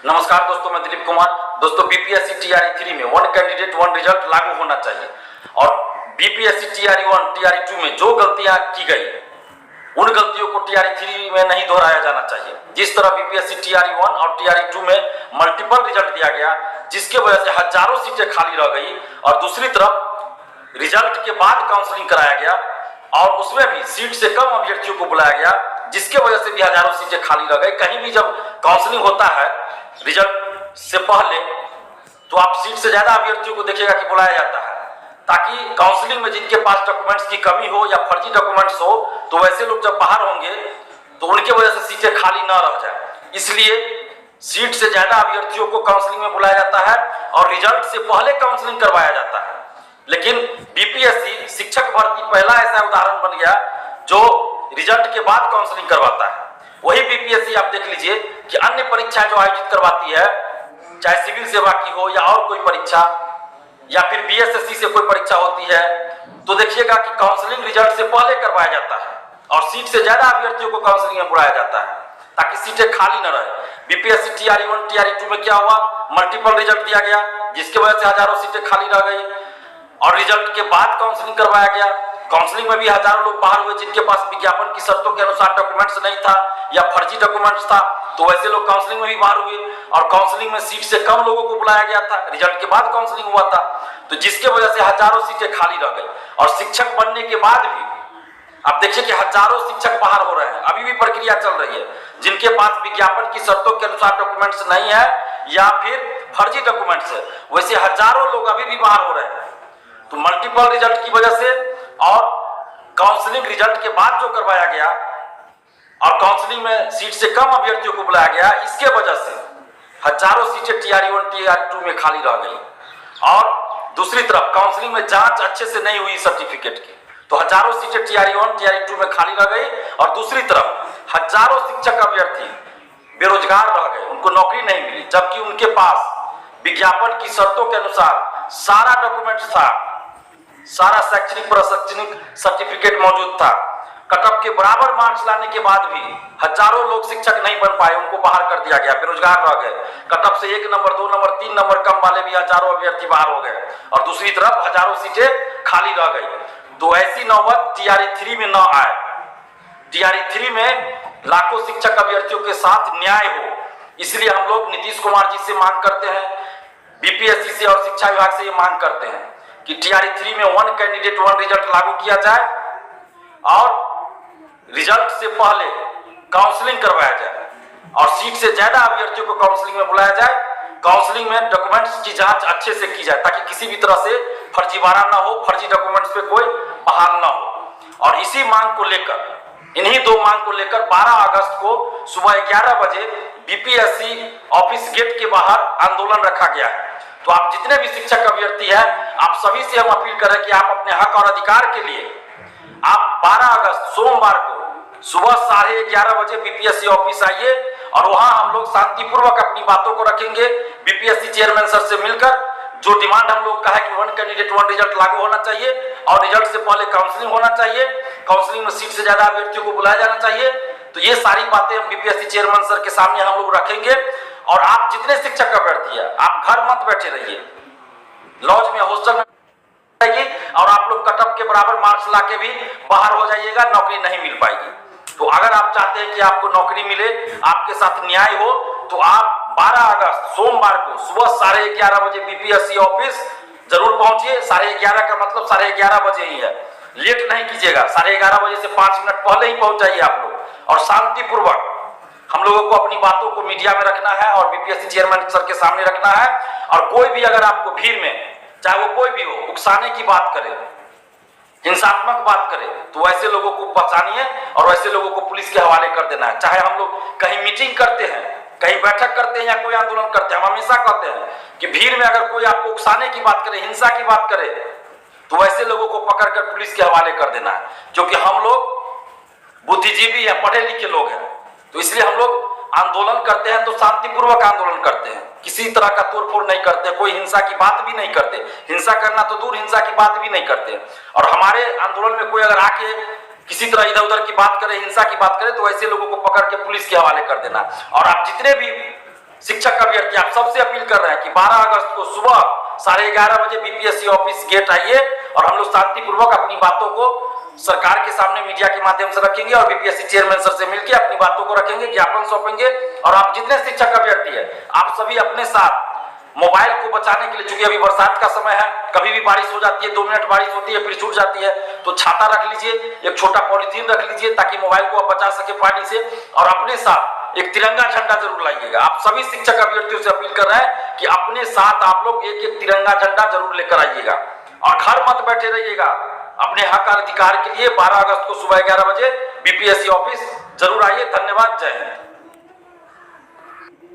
नमस्कार दोस्तों, मैं दिलीप कुमार। दोस्तों, बीपीएससी टीआरई 3 में वन कैंडिडेट वन रिजल्ट लागू होना चाहिए और बीपीएससी टीआरई 1 टीआरई 2 में जो गलतियां की गई उन गलतियों को टीआरई 3 में नहीं दोहराया जाना चाहिए। जिस तरह बीपीएससी टीआरई 1 और टीआरई 2 में मल्टीपल रिजल्ट दिया गया, जिसके वजह से हजारों सीटें खाली रह गई, और दूसरी तरफ रिजल्ट के बाद काउंसलिंग कराया गया और उसमें भी सीट से कम अभ्यर्थियों को बुलाया गया, जिसके वजह से भी हजारों सीटें खाली रह गई। कहीं भी जब काउंसलिंग होता है रिजल्ट से पहले, तो आप सीट से ज्यादा अभ्यर्थियों को देखिएगा कि बुलाया जाता है, ताकि काउंसलिंग में जिनके पास डॉक्यूमेंट्स की कमी हो या फर्जी डॉक्यूमेंट्स हो, तो वैसे लोग जब बाहर होंगे तो उनके वजह से सीटें खाली ना रह जाए। इसलिए सीट से ज्यादा अभ्यर्थियों को काउंसलिंग में बुलाया जाता है और रिजल्ट से पहले काउंसलिंग करवाया जाता है। लेकिन बीपीएससी शिक्षक भर्ती पहला ऐसा उदाहरण बन गया जो रिजल्ट के बाद काउंसलिंग करवाता है। वही बीपीएससी आप देख लीजिए कि अन्य परीक्षाएं जो आयोजित करवाती है, चाहे सिविल सेवा की हो या और कोई परीक्षा, या फिर बीएसएससी से कोई परीक्षा होती है, तो देखिएगा कि काउंसलिंग रिजल्ट से पहले करवाया जाता है और सीट से ज्यादा अभ्यर्थियों को काउंसलिंग में बुलाया जाता है ताकि सीटें खाली न रहे। बीपीएससी टीआरई 1 टीआरई 2 में क्या हुआ, मल्टीपल रिजल्ट दिया गया, जिसकी वजह से हजारों सीटें खाली रह गई और रिजल्ट के बाद काउंसलिंग करवाया गया। काउंसलिंग में भी हजारों लोग बाहर हुए जिनके पास विज्ञापन की शर्तों के अनुसार डॉक्यूमेंट्स नहीं था या फर्जी डॉक्यूमेंट्स था, तो वैसे लोग काउंसलिंग में भी बाहर हुए और काउंसलिंग में सीट से कम लोगों को बुलाया गया था, रिजल्ट के बाद काउंसलिंग हुआ था, तो जिसके वजह से हजारों सीटें खाली रह गई। और शिक्षक बनने के बाद भी आप देखिए कि हजारों शिक्षक बाहर हो रहे हैं, अभी भी प्रक्रिया चल रही है। जिनके पास विज्ञापन की शर्तों के अनुसार डॉक्यूमेंट्स नहीं है या फिर फर्जी डॉक्यूमेंट्स है, वैसे हजारों लोग अभी भी बाहर हो रहे हैं। तो मल्टीपल रिजल्ट की वजह से और काउंसलिंग रिजल्ट के बाद जो करवाया गया और काउंसलिंग में सीट से कम अभ्यर्थियों को बुलाया गया, इसके वजह से हजारों सीटें टीआरई 1 टीआरई 2 में खाली रह गई। और दूसरी तरफ काउंसलिंग में जांच अच्छे से नहीं हुई सर्टिफिकेट की, तो हजारों सीटें टीआरई 1 टीआरई 2 में खाली रह गई और दूसरी तरफ हजारों शिक्षक अभ्यर्थी बेरोजगार रह गए, उनको नौकरी नहीं मिली, जबकि उनके पास विज्ञापन की शर्तों के अनुसार सारा डॉक्यूमेंट्स था, सारा शैक्षणिक प्रशैक्षणिक सर्टिफिकेट मौजूद था। कटअप के बराबर मार्क्स लाने के बाद भी हजारों लोग शिक्षक नहीं बन पाए, उनको बाहर कर दिया गया, बेरोजगार रह गए। कटअप से 1 नंबर 2 नंबर 3 नंबर कम वाले भी हजारों अभ्यर्थी बाहर हो गए और दूसरी तरफ हजारों सीटें खाली रह गई। तो ऐसी नौबत टीआरई 3 में न आए। टीआरई 3 में लाखों शिक्षक अभ्यर्थियों के साथ न्याय हो, इसलिए हम लोग नीतीश कुमार जी से मांग करते हैं, बीपीएससी से और शिक्षा विभाग से ये मांग करते हैं कि टीआरई 3 में वन कैंडिडेट वन रिजल्ट लागू किया जाए और रिजल्ट से पहले काउंसलिंग करवाया जाए और सीट से ज्यादा अभ्यर्थियों को काउंसलिंग में बुलाया जाए। काउंसलिंग में डॉक्यूमेंट्स की जांच अच्छे से की जाए ताकि किसी भी तरह से फर्जीवाड़ा ना हो, फर्जी डॉक्यूमेंट्स पे कोई बहाल ना हो। और इसी मांग को लेकर, इन्हीं दो मांग को लेकर 12 अगस्त को सुबह 11 बजे बीपीएससी ऑफिस गेट के बाहर आंदोलन रखा गया है। तो आप जितने भी शिक्षक अभ्यर्थी हैं, आप सभी से हम अपील करें कि आप अपने हक और अधिकार के लिए आप 12 अगस्त सोमवार को सुबह 11:30 बजे बीपीएससी ऑफिस आइए और वहां हम लोग शांतिपूर्वक अपनी बातों को रखेंगे। बीपीएससी चेयरमैन सर से मिलकर जो डिमांड हम लोग का है कि वन कैंडिडेट वन रिजल्ट लागू होना चाहिए और रिजल्ट से पहले काउंसलिंग होना चाहिए, काउंसलिंग में सीट से ज्यादा अभ्यर्थियों को बुलाया जाना चाहिए, तो ये सारी बातें हम बीपीएससी चेयरमैन सर के सामने हम लोग रखेंगे। और आप जितने शिक्षक अभ्यर्थी है, आप घर मत बैठे रहिए, लॉज में हॉस्टल में और आप लोग कटअप के बराबर मार्क्स लाके भी बाहर हो जाइएगा, नौकरी नहीं मिल पाएगी। तो अगर आप चाहते हैं कि आपको नौकरी मिले, आपके साथ न्याय हो, तो आप 12 अगस्त सोमवार को सुबह 11:30 बजे बीपीएससी ऑफिस जरूर पहुंचिए। 11:30 का मतलब 11:30 बजे ही है, लेट नहीं कीजिएगा। 11:30 बजे से 5 मिनट पहले ही पहुंच जाइए आप लोग और शांतिपूर्वक हम लोगों को अपनी बातों को मीडिया में रखना है और बीपीएससी चेयरमैन सर के सामने रखना है। और कोई भी अगर आपको भीड़ में, चाहे वो कोई भी हो, उकसाने की बात करे, हिंसात्मक बात करे, तो वैसे लोगों को पहचानिए और वैसे लोगों को पुलिस के हवाले कर देना है। चाहे हम लोग कहीं मीटिंग करते हैं, कहीं बैठक करते हैं या कोई आंदोलन करते हैं, हम हमेशा कहते हैं कि भीड़ में अगर कोई आपको उकसाने की बात करे, हिंसा की बात करे, तो वैसे लोगों को पकड़कर पुलिस के हवाले कर देना है। क्योंकि हम लोग बुद्धिजीवी हैं, पढ़े लिखे लोग हैं, तो इसलिए हम लोग आंदोलन करते हैं तो शांतिपूर्वक आंदोलन करते हैं, किसी तरह का तोड़फोड़ नहीं करते, कोई हिंसा की बात भी नहीं करते, हिंसा करना तो दूर, हिंसा की बात भी नहीं करते। और हमारे आंदोलन में कोई अगर आके किसी तरह इधर उधर की बात करे, हिंसा की बात करे, तो ऐसे लोगों को पकड़ के पुलिस के हवाले कर देना। और आप जितने भी शिक्षक अभ्यर्थी आप सबसे अपील कर रहे हैं कि 12 अगस्त को सुबह 11:30 बजे बीपीएससी ऑफिस गेट आइए और हम लोग शांतिपूर्वक अपनी बातों को सरकार के सामने मीडिया के माध्यम से रखेंगे और बीपीएससी चेयरमैन सर से मिलकर अपनी बातों को रखेंगे, ज्ञापन सौंपेंगे। और आप जितने शिक्षक अभ्यर्थी है आप सभी अपने साथ मोबाइल को बचाने के लिए, चूंकि अभी बरसात का समय है, कभी भी बारिश हो जाती है, 2 मिनट बारिश होती है फिर छूट जाती है, तो छाता रख लीजिए, एक छोटा पॉलिथीन रख लीजिए ताकि मोबाइल को आप बचा सके पानी से। और अपने साथ एक तिरंगा झंडा जरूर लाइएगा। आप सभी शिक्षक अभ्यर्थियों से अपील कर रहे हैं कि अपने साथ आप लोग एक तिरंगा झंडा जरूर लेकर आइएगा और घर मत बैठे रहिएगा। अपने हक और अधिकार के लिए 12 अगस्त को सुबह 11 बजे बीपीएससी ऑफिस जरूर आइए। धन्यवाद। जय हिंद।